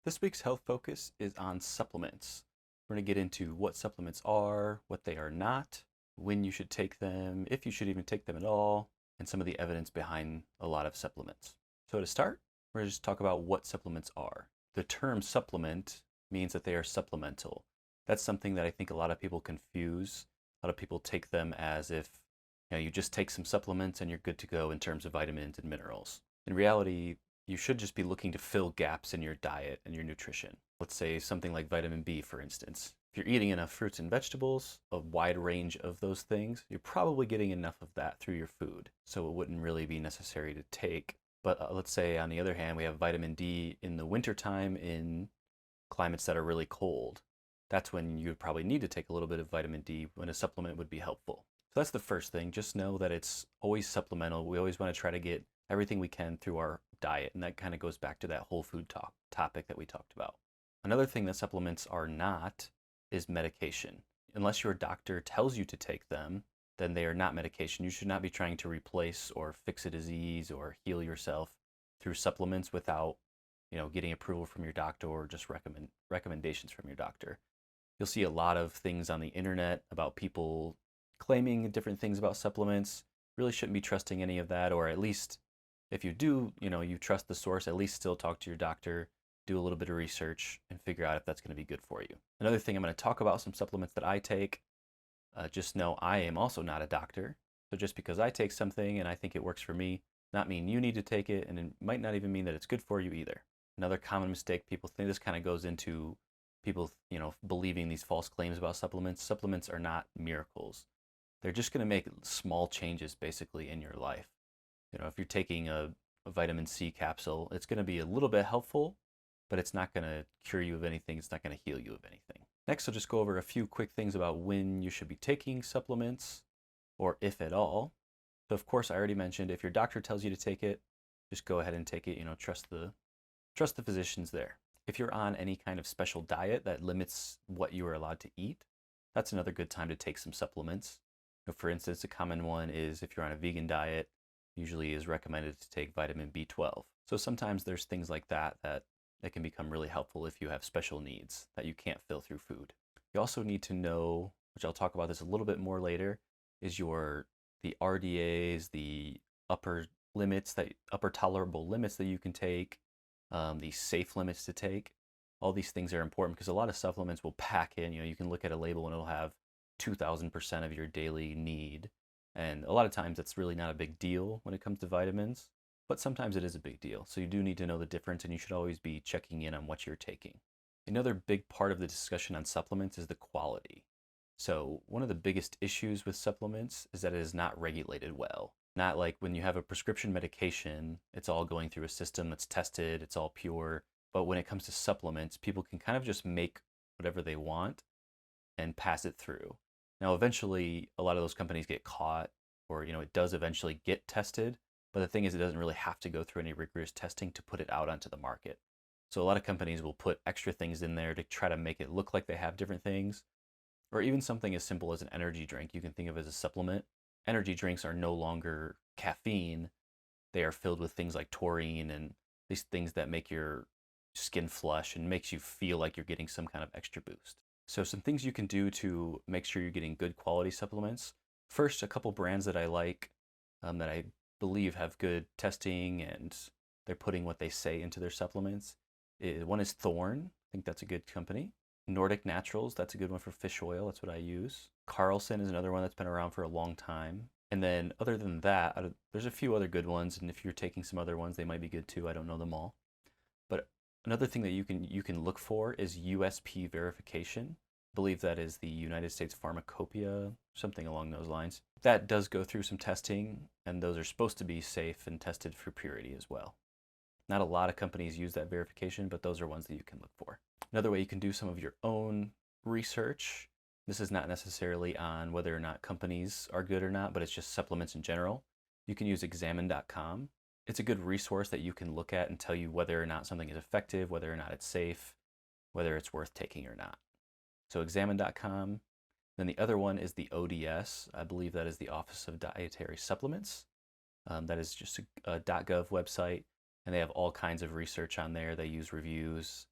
This week's health focus is on supplements. We're going to get into what supplements are, what they are not, when you should take them, if you should even take them at all, and some of the evidence behind a lot of supplements. So to start, we're going to just talk about what supplements are. The term supplement means that they are supplemental. That's something that I think a lot of people confuse. A lot of people take them as if you just take some supplements and you're good to go in terms of vitamins and minerals. In reality, you should just be looking to fill gaps in your diet and your nutrition. Let's say something like vitamin B, for instance. If you're eating enough fruits and vegetables, a wide range of those things, you're probably getting enough of that through your food. So it wouldn't really be necessary to take. But let's say, on the other hand, we have vitamin D in the wintertime in climates that are really cold. That's when you would probably need to take a little bit of vitamin D when a supplement would be helpful. So that's the first thing. Just know that it's always supplemental. We always want to try to get everything we can through our diet, and that kind of goes back to that whole food topic that we talked about. Another thing that supplements are not is medication. Unless your doctor tells you to take them, then they are not medication. You should not be trying to replace or fix a disease or heal yourself through supplements without getting approval from your doctor or just recommendations from your doctor. You'll see a lot of things on the internet about people claiming different things about supplements. Really shouldn't be trusting any of that, or at least if you do, you trust the source, at least still talk to your doctor, do a little bit of research, and figure out if that's going to be good for you. Another thing, I'm going to talk about some supplements that I take. Just know I am also not a doctor. So just because I take something and I think it works for me, not mean you need to take it, and it might not even mean that it's good for you either. Another common mistake people think, this kind of goes into people, believing these false claims about supplements. Supplements are not miracles. They're just going to make small changes basically in your life. If you're taking a vitamin C capsule, it's going to be a little bit helpful, but it's not going to cure you of anything. It's not going to heal you of anything. Next, I'll just go over a few quick things about when you should be taking supplements, or if at all. So of course, I already mentioned, if your doctor tells you to take it, just go ahead and take it. Trust the physicians there. If you're on any kind of special diet that limits what you are allowed to eat, that's another good time to take some supplements. For instance, a common one is if you're on a vegan diet, usually is recommended to take vitamin B12. So sometimes there's things like that can become really helpful if you have special needs that you can't fill through food. You also need to know, which I'll talk about this a little bit more later, is the RDAs, the upper tolerable limits that you can take, the safe limits to take. All these things are important because a lot of supplements will pack in, you can look at a label and it'll have 2000% of your daily need. And a lot of times that's really not a big deal when it comes to vitamins, but sometimes it is a big deal. So you do need to know the difference, and you should always be checking in on what you're taking. Another big part of the discussion on supplements is the quality. So one of the biggest issues with supplements is that it is not regulated well. Not like when you have a prescription medication, it's all going through a system that's tested, it's all pure. But when it comes to supplements, people can kind of just make whatever they want and pass it through. Now, eventually, a lot of those companies get caught, or it does eventually get tested. But the thing is, it doesn't really have to go through any rigorous testing to put it out onto the market. So a lot of companies will put extra things in there to try to make it look like they have different things, or even something as simple as an energy drink you can think of as a supplement. Energy drinks are no longer caffeine. They are filled with things like taurine and these things that make your skin flush and makes you feel like you're getting some kind of extra boost. So some things you can do to make sure you're getting good quality supplements. First, a couple brands that I like, that I believe have good testing and they're putting what they say into their supplements. One is Thorne. I think that's a good company. Nordic Naturals, that's a good one for fish oil. That's what I use. Carlson is another one that's been around for a long time. And then other than that, there's a few other good ones. And if you're taking some other ones, they might be good too. I don't know them all. But another thing that you can look for is USP verification. I believe that is the United States Pharmacopoeia, something along those lines. That does go through some testing, and those are supposed to be safe and tested for purity as well. Not a lot of companies use that verification, but those are ones that you can look for. Another way you can do some of your own research. This is not necessarily on whether or not companies are good or not, but it's just supplements in general. You can use examine.com. It's a good resource that you can look at and tell you whether or not something is effective, whether or not it's safe, whether it's worth taking or not. So examine.com. Then the other one is the ODS. I believe that is the Office of Dietary Supplements. That is just a .gov website, and they have all kinds of research on there. They use reviews.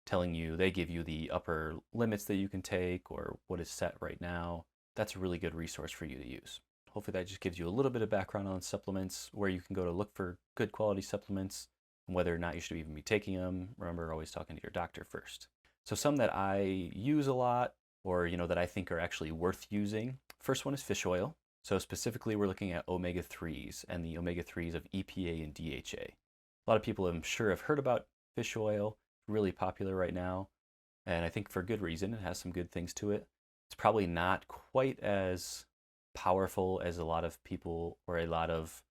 telling you, they give you the upper limits that you can take or what is set right now. That's a really good resource for you to use. Hopefully that just gives you a little bit of background on supplements, where you can go to look for good quality supplements, and whether or not you should even be taking them. Remember, always talking to your doctor first. So some that I use a lot, or that I think are actually worth using. First one is fish oil. So specifically, we're looking at omega-3s and the omega-3s of EPA and DHA. A lot of people, I'm sure, have heard about fish oil. It's really popular right now, and I think for good reason. It has some good things to it. It's probably not quite as powerful as a lot of people or a lot of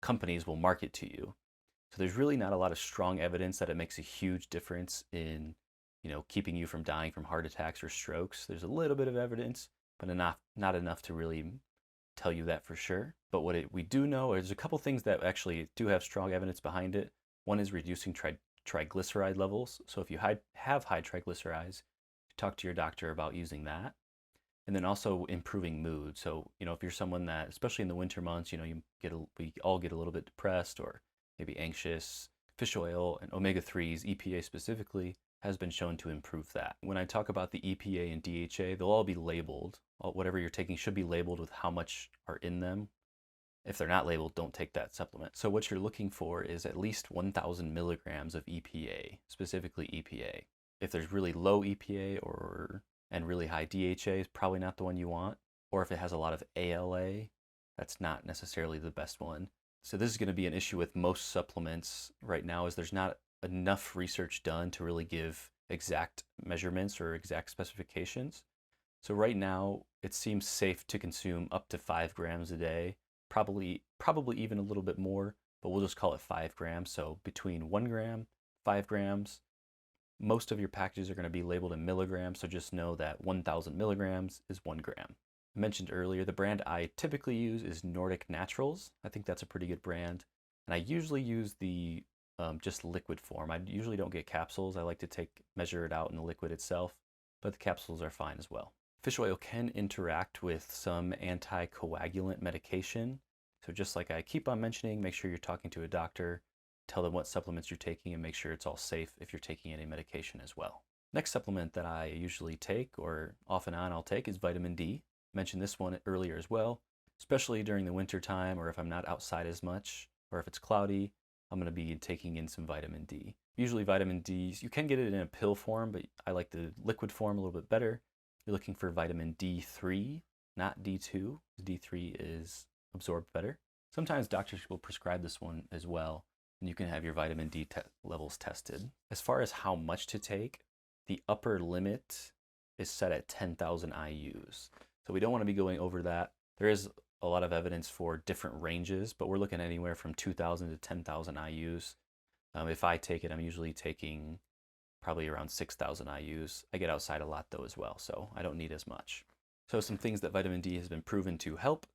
companies will market to you. So there's really not a lot of strong evidence that it makes a huge difference in, keeping you from dying from heart attacks or strokes. There's a little bit of evidence, but not enough to really tell you that for sure. But we do know is a couple things that actually do have strong evidence behind it. One is reducing triglyceride levels. So if you have high triglycerides, talk to your doctor about using that. And then also improving mood. So, if you're someone that, especially in the winter months, we all get a little bit depressed or maybe anxious, fish oil and omega-3s, EPA specifically, has been shown to improve that. When I talk about the EPA and DHA, they'll all be labeled. Whatever you're taking should be labeled with how much are in them. If they're not labeled, don't take that supplement. So what you're looking for is at least 1,000 milligrams of EPA, specifically EPA. If there's really low EPA and really high DHA, is probably not the one you want. Or if it has a lot of ALA, that's not necessarily the best one. So this is going to be an issue with most supplements right now, is there's not enough research done to really give exact measurements or exact specifications. So right now, it seems safe to consume up to 5 grams a day, probably even a little bit more, but we'll just call it 5 grams. So between 1 gram, 5 grams, most of your packages are going to be labeled in milligrams, so just know that 1,000 milligrams is 1 gram. I mentioned earlier, the brand I typically use is Nordic Naturals. I think that's a pretty good brand. And I usually use the just liquid form. I usually don't get capsules. I like to measure it out in the liquid itself, but the capsules are fine as well. Fish oil can interact with some anticoagulant medication. So just like I keep on mentioning, make sure you're talking to a doctor, tell them what supplements you're taking, and make sure it's all safe if you're taking any medication as well. Next supplement that I usually take, or off and on I'll take, is vitamin D. I mentioned this one earlier as well, especially during the winter time, or if I'm not outside as much, or if it's cloudy, I'm going to be taking in some vitamin D. Usually vitamin D, you can get it in a pill form, but I like the liquid form a little bit better. You're looking for vitamin D3, not D2. D3 is absorbed better. Sometimes doctors will prescribe this one as well, and you can have your vitamin D levels tested. As far as how much to take, the upper limit is set at 10,000 IUs. So we don't want to be going over that. There is a lot of evidence for different ranges, but we're looking anywhere from 2,000 to 10,000 IUs. If I take it, I'm usually taking probably around 6,000 IUs. I get outside a lot though as well, so I don't need as much. So some things that vitamin D has been proven to help.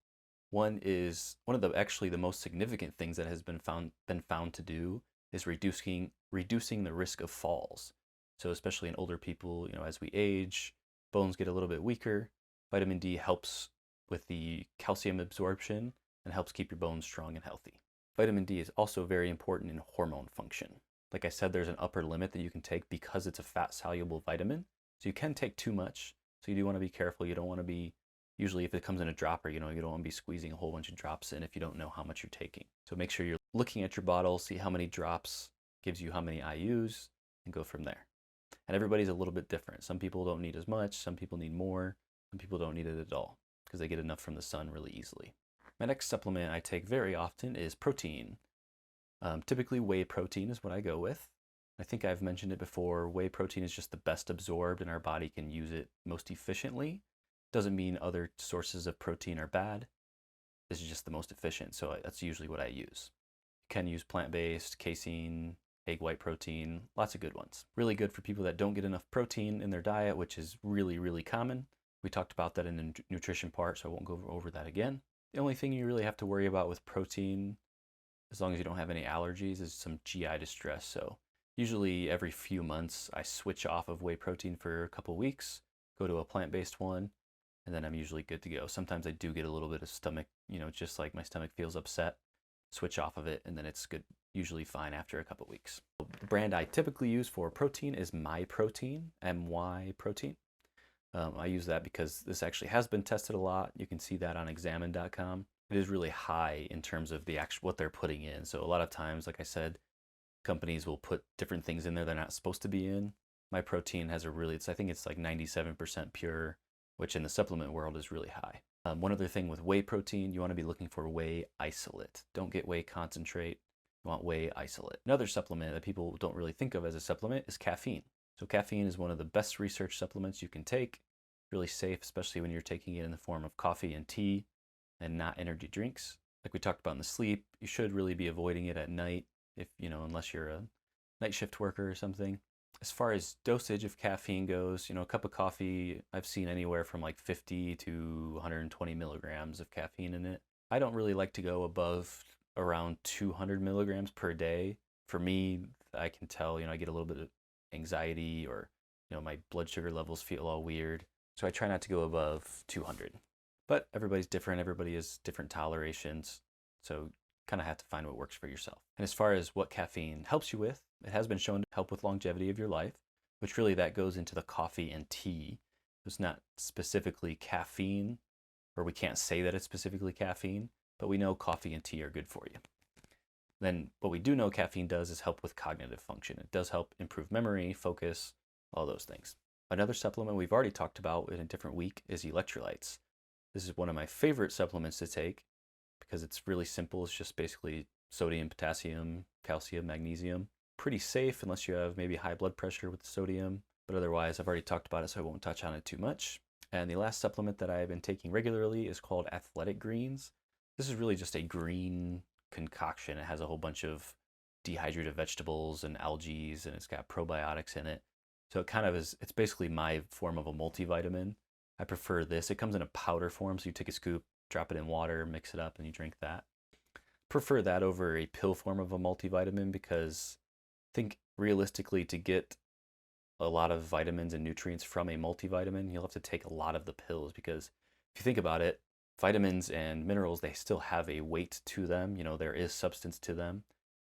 One of the most significant things that has been found to do is reducing the risk of falls. So especially in older people, as we age, bones get a little bit weaker. Vitamin D helps with the calcium absorption and helps keep your bones strong and healthy. Vitamin D is also very important in hormone function. Like I said, there's an upper limit that you can take because it's a fat-soluble vitamin. So you can take too much. So you do want to be careful. You don't want to be, usually if it comes in a dropper, you don't want to be squeezing a whole bunch of drops in if you don't know how much you're taking. So make sure you're looking at your bottle, see how many drops gives you how many IUs, and go from there. And everybody's a little bit different. Some people don't need as much, some people need more, some people don't need it at all because they get enough from the sun really easily. My next supplement I take very often is protein. Typically whey protein is what I go with. I think I've mentioned it before. Whey protein is just the best absorbed and our body can use it most efficiently. Doesn't mean other sources of protein are bad. This is just the most efficient, so that's usually what I use. You can use plant-based, casein, egg white protein, lots of good ones. Really good for people that don't get enough protein in their diet, which is really, really common. We talked about that in the nutrition part, so I won't go over that again. The only thing you really have to worry about with protein, as long as you don't have any allergies, is some GI distress. So usually every few months, I switch off of whey protein for a couple weeks, go to a plant-based one, and then I'm usually good to go. Sometimes I do get a little bit of stomach, just like my stomach feels upset. switch off of it, and then it's good, usually fine after a couple weeks. The brand I typically use for protein is MyProtein, MY Protein. I use that because this actually has been tested a lot. You can see that on examine.com. It is really high in terms of the actual what they're putting in. So a lot of times, like I said, companies will put different things in there they're not supposed to be in. MyProtein has a really, I think it's like 97% pure, which in the supplement world is really high. One other thing with whey protein, you want to be looking for whey isolate. Don't get whey concentrate. You want whey isolate. Another supplement that people don't really think of as a supplement is caffeine. So caffeine is one of the best research supplements you can take. Really safe, especially when you're taking it in the form of coffee and tea and not energy drinks. Like we talked about in the sleep, you should really be avoiding it at night if, unless you're a night shift worker or something. As far as dosage of caffeine goes, a cup of coffee, I've seen anywhere from like 50 to 120 milligrams of caffeine in it. I don't really like to go above around 200 milligrams per day. For me, I can tell, I get a little bit of anxiety or, my blood sugar levels feel all weird. So I try not to go above 200. But everybody's different. Everybody has different tolerations. So kind of have to find what works for yourself. And as far as what caffeine helps you with, it has been shown to help with longevity of your life, which really that goes into the coffee and tea. It's not specifically caffeine, or we can't say that it's specifically caffeine, but we know coffee and tea are good for you. Then what we do know caffeine does is help with cognitive function. It does help improve memory, focus, all those things. Another supplement we've already talked about in a different week is electrolytes. This is one of my favorite supplements to take because it's really simple. It's just basically sodium, potassium, calcium, magnesium. Pretty safe unless you have maybe high blood pressure with the sodium, but otherwise I've already talked about it, so I won't touch on it too much. And the last supplement that I've been taking regularly is called Athletic Greens. This is really just a green concoction. It has a whole bunch of dehydrated vegetables and algae, and it's got probiotics in it. So it kind of is, it's basically my form of a multivitamin. I prefer this. It comes in a powder form, so you take a scoop, drop it in water, mix it up, and you drink that. Prefer that over a pill form of a multivitamin because I think realistically to get a lot of vitamins and nutrients from a multivitamin, you'll have to take a lot of the pills because if you think about it, vitamins and minerals, they still have a weight to them. There is substance to them.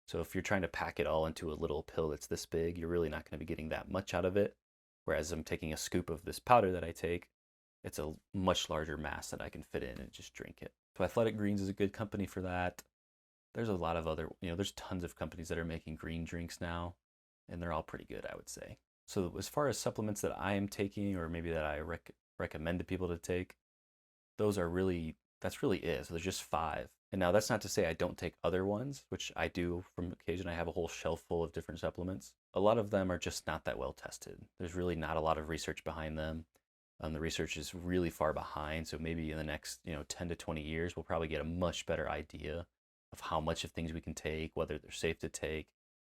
So if you're trying to pack it all into a little pill that's this big, you're really not going to be getting that much out of it. Whereas I'm taking a scoop of this powder that I take, it's a much larger mass that I can fit in and just drink it. So Athletic Greens is a good company for that. There's a lot of other, there's tons of companies that are making green drinks now, and they're all pretty good, I would say. So as far as supplements that I am taking, or maybe that I recommend to people to take, that's really it. So there's just 5. And now that's not to say I don't take other ones, which I do from occasion. I have a whole shelf full of different supplements. A lot of them are just not that well tested. There's really not a lot of research behind them. The research is really far behind. So maybe in the next, 10 to 20 years, we'll probably get a much better idea of how much of things we can take, whether they're safe to take.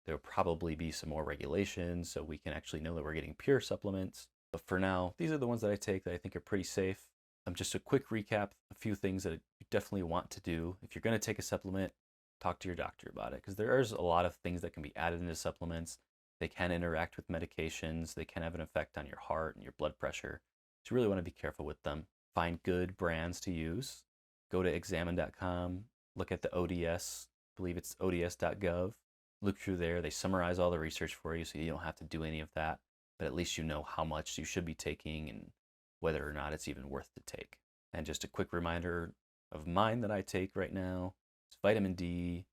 There'll probably be some more regulations so we can actually know that we're getting pure supplements. But for now, these are the ones that I take that I think are pretty safe. Just a quick recap, a few things that you definitely want to do. If you're going to take a supplement, talk to your doctor about it because there's a lot of things that can be added into supplements. They can interact with medications. They can have an effect on your heart and your blood pressure. So you really want to be careful with them. Find good brands to use. Go to examine.com, look at the ODS, I believe it's ods.gov. Look through there. They summarize all the research for you so you don't have to do any of that, but at least you know how much you should be taking and whether or not it's even worth to take. And just a quick reminder of mine that I take right now. It's vitamin D,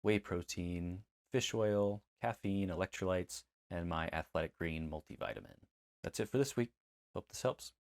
whey protein, fish oil, caffeine, electrolytes, and my Athletic Green multivitamin. That's it for this week. Hope this helps.